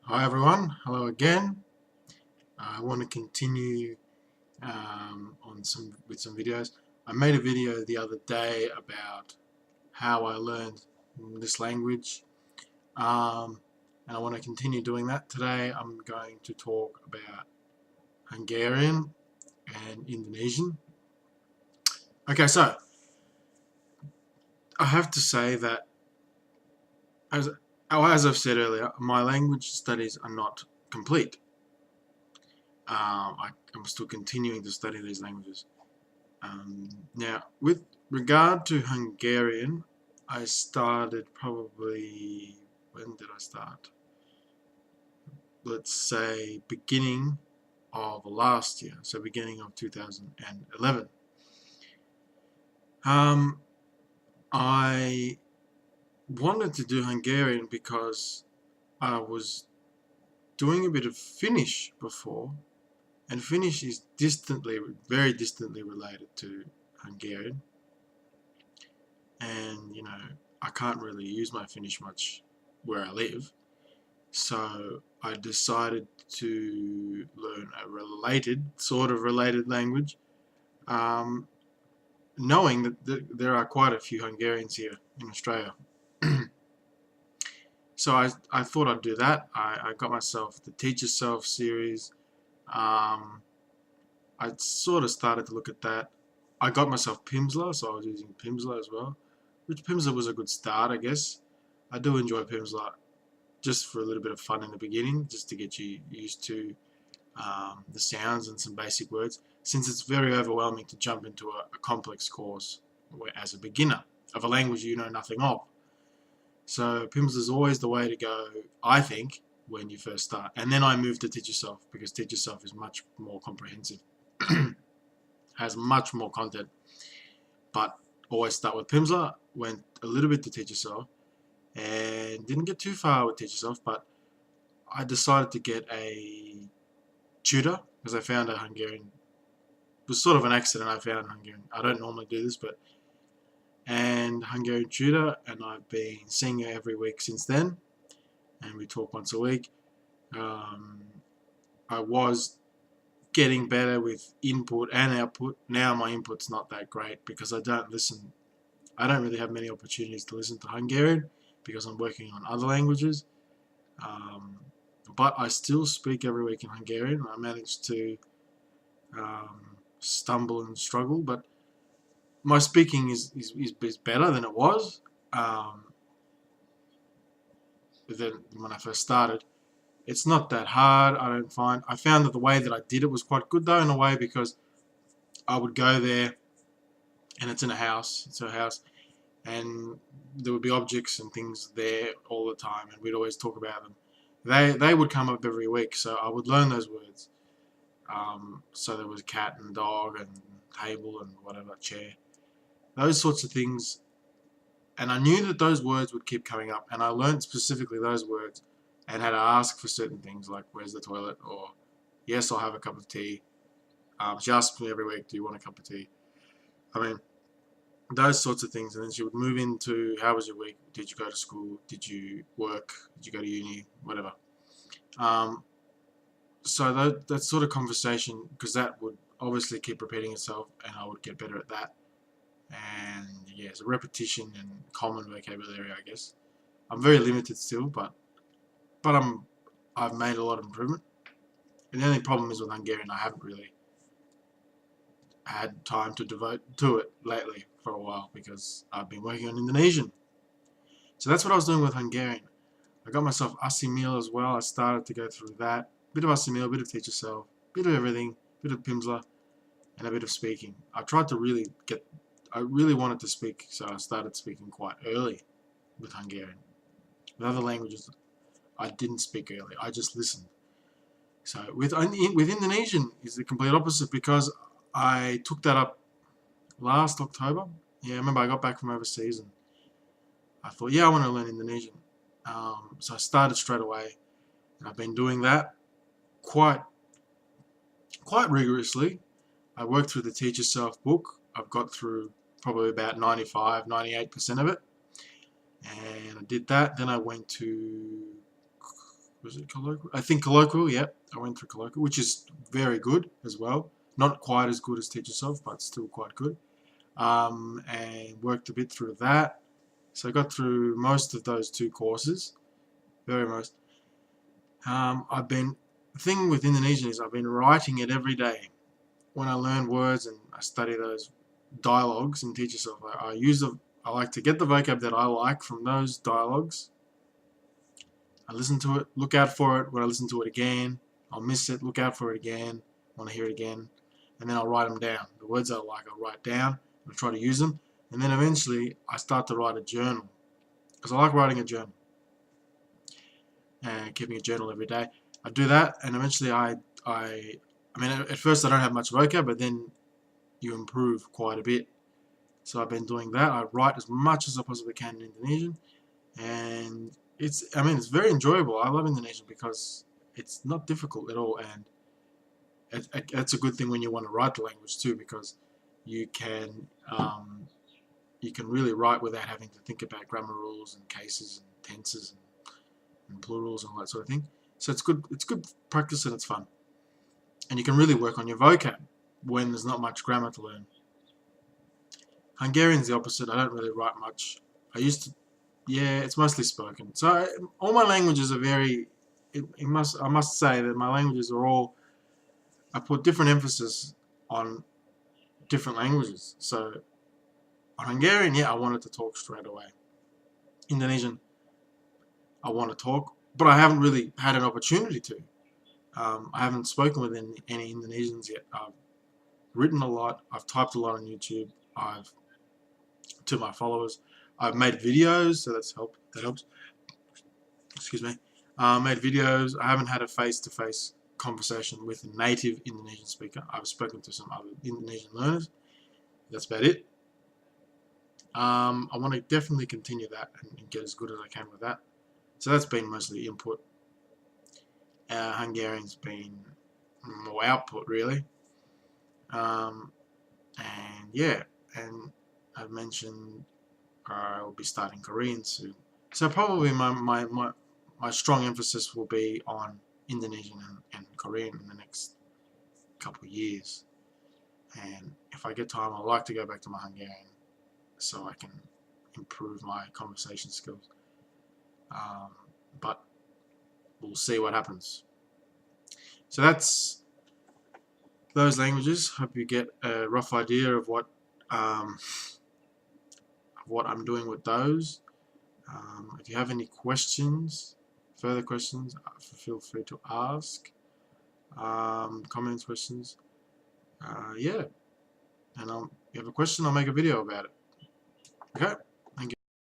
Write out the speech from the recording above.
Hi everyone, hello again. I want to continue with some videos. I made a video the other day about how I learned this language, and I want to continue doing that. Today I'm going to talk about Hungarian and Indonesian. Okay, so I have to say that as, as I've said earlier, my language studies are not complete. I'm still continuing to study these languages. Now, with regard to Hungarian, I started probably, when did I start? Let's say beginning of last year, so beginning of 2011. I wanted to do Hungarian because I was doing a bit of Finnish before, and Finnish is very distantly related to Hungarian. And I can't really use my Finnish much where I live, so I decided to learn a sort of related language, um, knowing that there are quite a few Hungarians here in Australia. So I thought I'd do that. I got myself the Teach Yourself series. um, I sort of started to look at that. I got myself Pimsleur, so I was using Pimsleur as well, which Pimsleur was a good start, I guess. I do enjoy Pimsleur just for a little bit of fun in the beginning, just to get you used to the sounds and some basic words, since it's very overwhelming to jump into a complex course as a beginner of a language you know nothing of. So Pimsleur is always the way to go, I think, when you first start. And then I moved to Teach Yourself, because Teach Yourself is much more comprehensive, has much more content. But always start with Pimsleur, went a little bit to Teach Yourself, and didn't get too far with Teach Yourself, but I decided to get a tutor because I found a Hungarian. It was sort of an accident. I found Hungarian. I don't normally do this, and Hungarian tutor, and I've been seeing her every week since then, and we talk once a week. I was getting better with input and output. Now my input's not that great because I don't listen. I don't really have many opportunities to listen to Hungarian because I'm working on other languages. Um, but I still speak every week in Hungarian. I managed to stumble and struggle, but my speaking is better than it was than when I first started. It's not that hard, I don't find. I found that the way that I did it was quite good though, in a way, because I would go there, and it's a house, and there would be objects and things there all the time, and we'd always talk about them. They would come up every week, so I would learn those words. So there was cat and dog and table and whatever, chair, those sorts of things. And I knew that those words would keep coming up, and I learned specifically those words and had to ask for certain things like, where's the toilet? Or, yes, I'll have a cup of tea. She asks me every week, do you want a cup of tea? I mean, those sorts of things. And then she would move into, how was your week? Did you go to school? Did you work? Did you go to uni? Whatever. So that sort of conversation, because that would obviously keep repeating itself, and I would get better at that. And yeah, so repetition and common vocabulary, I guess. I'm very limited still, but I've made a lot of improvement. And the only problem is with Hungarian, I haven't really had time to devote to it lately for a while because I've been working on Indonesian. So that's what I was doing with Hungarian. I got myself Asimil as well. I started to go through that. Bit of Asimil, bit of Teach Yourself, bit of everything, bit of Pimsleur, and a bit of speaking. I really wanted to speak, so I started speaking quite early with Hungarian. With other languages, I didn't speak early. I just listened. So with Indonesian is the complete opposite, because I took that up last October. Yeah, I remember I got back from overseas and I thought, yeah, I want to learn Indonesian. So I started straight away, and I've been doing that quite rigorously. I worked through the Teach Yourself book. I've got through probably about 95, 98% of it, and I did that. Then I went to Was it colloquial? I think colloquial, yeah. I went through colloquial, which is very good as well. Not quite as good as Teach Yourself, but still quite good. And worked a bit through that. So I got through most of those 2 courses. Very most. The thing with Indonesian is I've been writing it every day. When I learn words and I study those dialogues in Teach Yourself, I like to get the vocab that I like from those dialogues. I listen to it, look out for it. When I listen to it again, I'll miss it, look out for it again, want to hear it again, and then I'll write them down. The words I like, I'll write down, and I'll try to use them, and then eventually I start to write a journal, because I like writing a journal, and keeping a journal every day. I do that, and eventually I mean, at first I don't have much vocab, but then you improve quite a bit. So I've been doing that. I write as much as I possibly can in Indonesian, and it's very enjoyable. I love Indonesian because it's not difficult at all, and that's a good thing when you want to write the language too, because you can really write without having to think about grammar rules and cases and tenses and plurals and all that sort of thing. So it's good practice, and it's fun, and you can really work on your vocab when there's not much grammar to learn. Hungarian's the opposite. I don't really write much. I used to. Yeah, it's mostly spoken. So all my languages are very. I must say that my languages are all. I put different emphasis on different languages. So on Hungarian, yeah, I wanted to talk straight away. Indonesian, I want to talk, but I haven't really had an opportunity to. I haven't spoken with any Indonesians yet. I've written a lot. I've typed a lot on YouTube. To my followers, I've made videos, so that helps. Excuse me. Made videos. I haven't had a face-to-face conversation with a native Indonesian speaker. I've spoken to some other Indonesian learners. That's about it. I want to definitely continue that and get as good as I can with that. So that's been mostly input. Hungarian's been more output, really. And yeah, and I've mentioned I'll be starting Korean soon. So probably my strong emphasis will be on Indonesian and Korean in the next couple of years. And if I get time, I'd like to go back to my Hungarian so I can improve my conversation skills. But we'll see what happens. So that's those languages. Hope you get a rough idea of what I'm doing with those. If you have any further questions, feel free to ask. Comments, questions. Yeah. And if you have a question, I'll make a video about it. Okay?